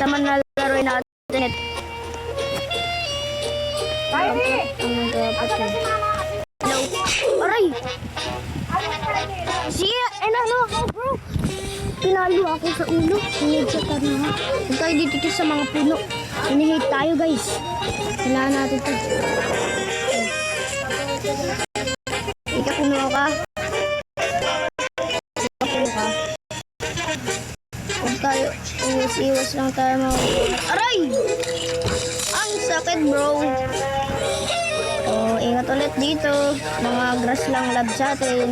naman na laruin natin. Ang dapat eh. Hello. Aray! Sige, ano ako bro? Pinalo ako sa ulo. Sinigsatar na ha. Huwag tayo dito sa mga puno. Hinihate tayo guys. Kailangan natin ito. Ika puno ka. Ika puno ka. Huwag tayo. Iwas lang tayo mga. Aray! Ang sakit bro. Oh, ingat ulit dito. Mga grass lang lab sa atin.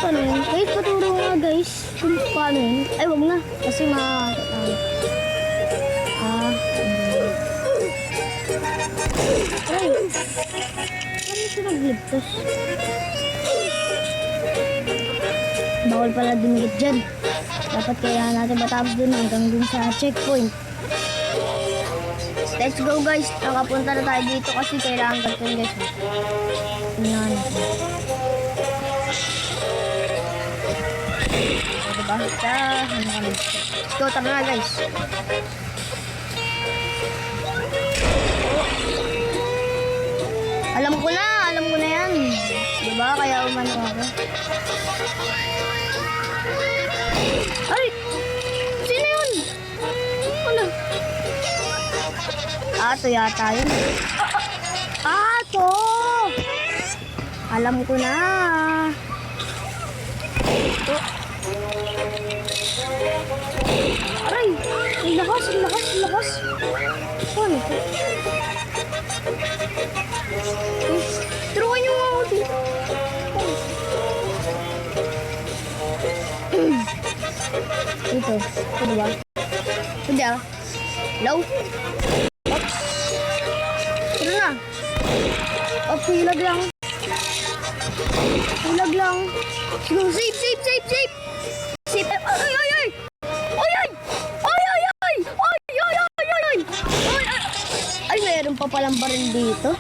Paano yun? Guys, paturo nga guys. Kung paano yun? Ay, wag na. Kasi ay, ano ito nagligtas? Bawal pala dumigit dyan. Dapat kailangan natin matapos dun hanggang dun sa checkpoint. Let's go guys. Nakapunta na tayo dito kasi kailangan ganito guys. Tingnan natin. O diba? Let's go. Tara na guys. Alam ko na yan. Diba? Kaya umano ako. Ay! Sino yun? Ano? Ito yata yun. Ito! Alam ko na. Ito. Aray! Ang lakas. Ano ito? Turuan nyo nga ako dito. Ito. Ito ba? Ito ba? Hello? Ito na. Pilag lang. Sige, save. Save. Ay! Ay, meron pa palang baril dito.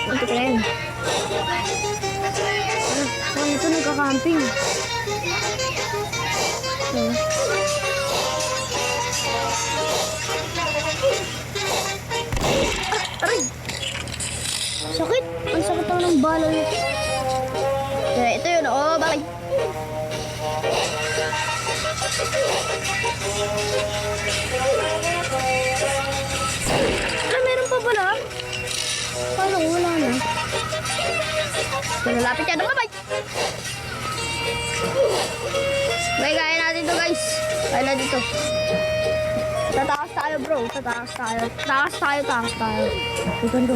Ito ko na yun. Saan ito nagka-camping? Aray! Sakit! Ang sakit ako ng bala nito. Ito yun. Bye! Meron pa pala? Parang wala na. Malapit yan. Bye! Kaya natin to guys. Kaya na dito. Tatakas tayo bro. Takas tayo. Dito.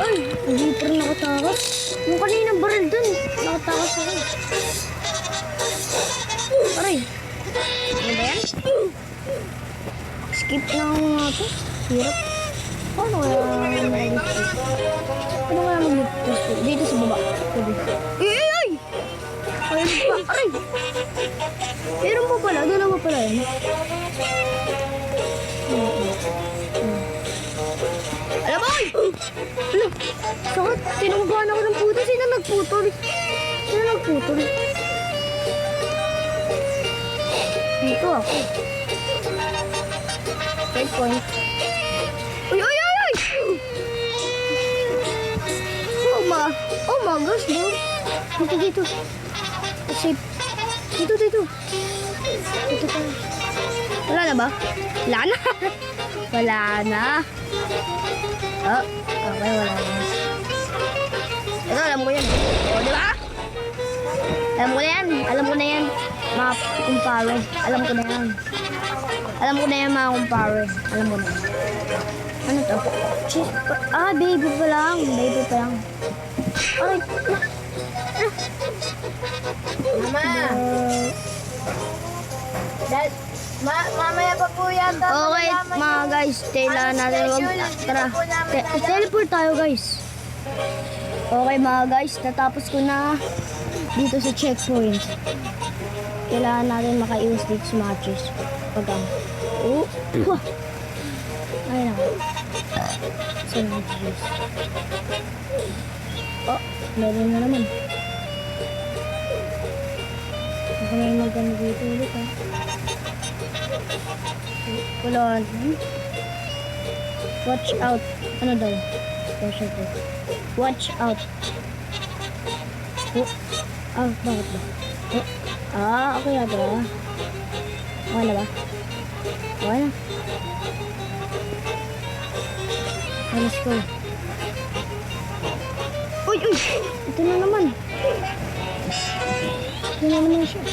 Ay! Hindi pa rin nakatakas. Yung kaninang baril dun. Nakatakas ako. Aray! Ano ba yan? Skip na ako nga ito. Hirap. Paano kaya mag-ligtas? Dito sa baba. Ay! Ayun pa. Aray! Meron pa pala. Dalawa pala yan. Alam mo! Alam! Sakit! Tinunggahan ako ng puto. Sino nagputol? Dito ako. Checkpoint. Ay! Oh my gosh, bro. Dito. Safe. Dito. Wala na ba? Wala na. Oh, okay, wala na. Ito, alam ko yan. O, di ba? Alam ko na yan. Mga kumpare. Alam ko na yan, mga kumpare. Alam ko na. Ano to? Baby pa lang. Ay. Mama. Mamaya pa po yata. Okay, mga guys. Kailangan natin. Tara. Teleport tayo, guys. Okay, mga guys. Natapos ko na dito sa checkpoint. Kailangan natin makaiwas dito sa matches. Ay, naku. Saan na ito, guys? Oh, meron na naman. Baka may maganda dito ulit, ha? Wala. Watch out. Ano daw? Watch out. Oh. Ah, bakit ba? Oh. Ah, okay na ba? Okay na ba? Okay na. Okay, let's go. Uy, uy! Ito na naman. Ito na naman siya.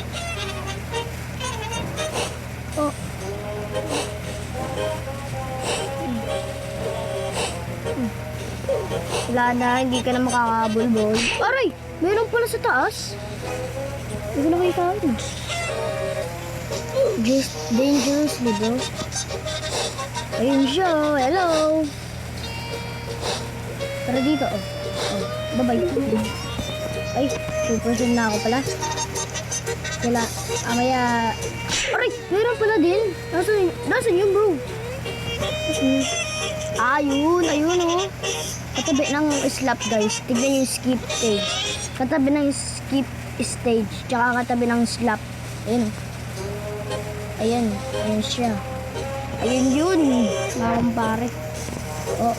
Oh. Wala na, hindi ka na makakabol, boy. Aray! Meron pala sa taas. Hindi ko nakita yun. Just dangerously, bro. Ayun siya. Hello! Tara dito, oh. Oh, bye-bye. Ay, 2% na ako pala. Wala. Amaya. Aray! Meron pala din. Nasaan yun, bro? Nasaan yun? Ayun, ayun, oh. Katabi ng slap, guys. Tignan yung skip stage. Katabi ng skip stage. Tsaka katabi ng slap. Ayun, oh. Ayan. Ayan siya. Ayun yun. Mga kumpare. Oh.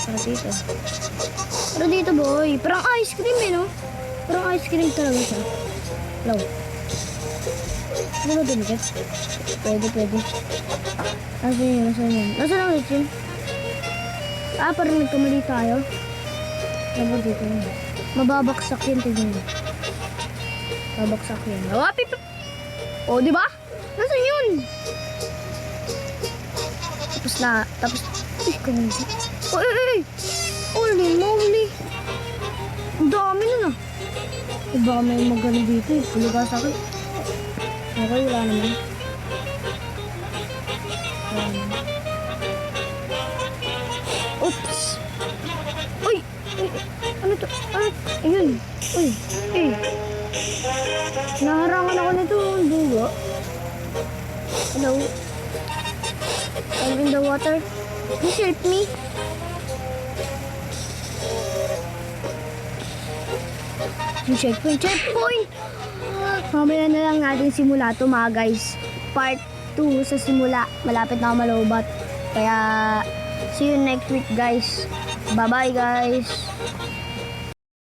Para dito. Para dito, boy. Parang ice cream, eh, no? Parang ice cream talaga siya. Hello. Ano ba dinigat? Pwede, pwede. Nasaan yun? Nasaan yun? Nasaan ang lechon? Ah, parang nagkamali tayo. Ano dito yun? Mababaksak yun, tignan mo. Mababaksak yun. Oh, pip! Oh, di ba? Nasaan yun? Tapos na, tapos... Eh, kanina. Oh, eh! Holy moly! Ang dami nun ah. Eh, baka may magano dito eh. Puluga sa akin. Okay, wala naman. Oops! Uy! Uy! Ano to? Ano? Ayun! Uy! Eh! Naharangan ako nito. Hindi ba? Hello? I'm in the water. Please help me. Yung checkpoint! Checkpoint! Mamaya na lang natin simula ito mga guys. Part 2 sa simula. Malapit na ako malobat. Kaya, see you next week guys. Bye bye guys.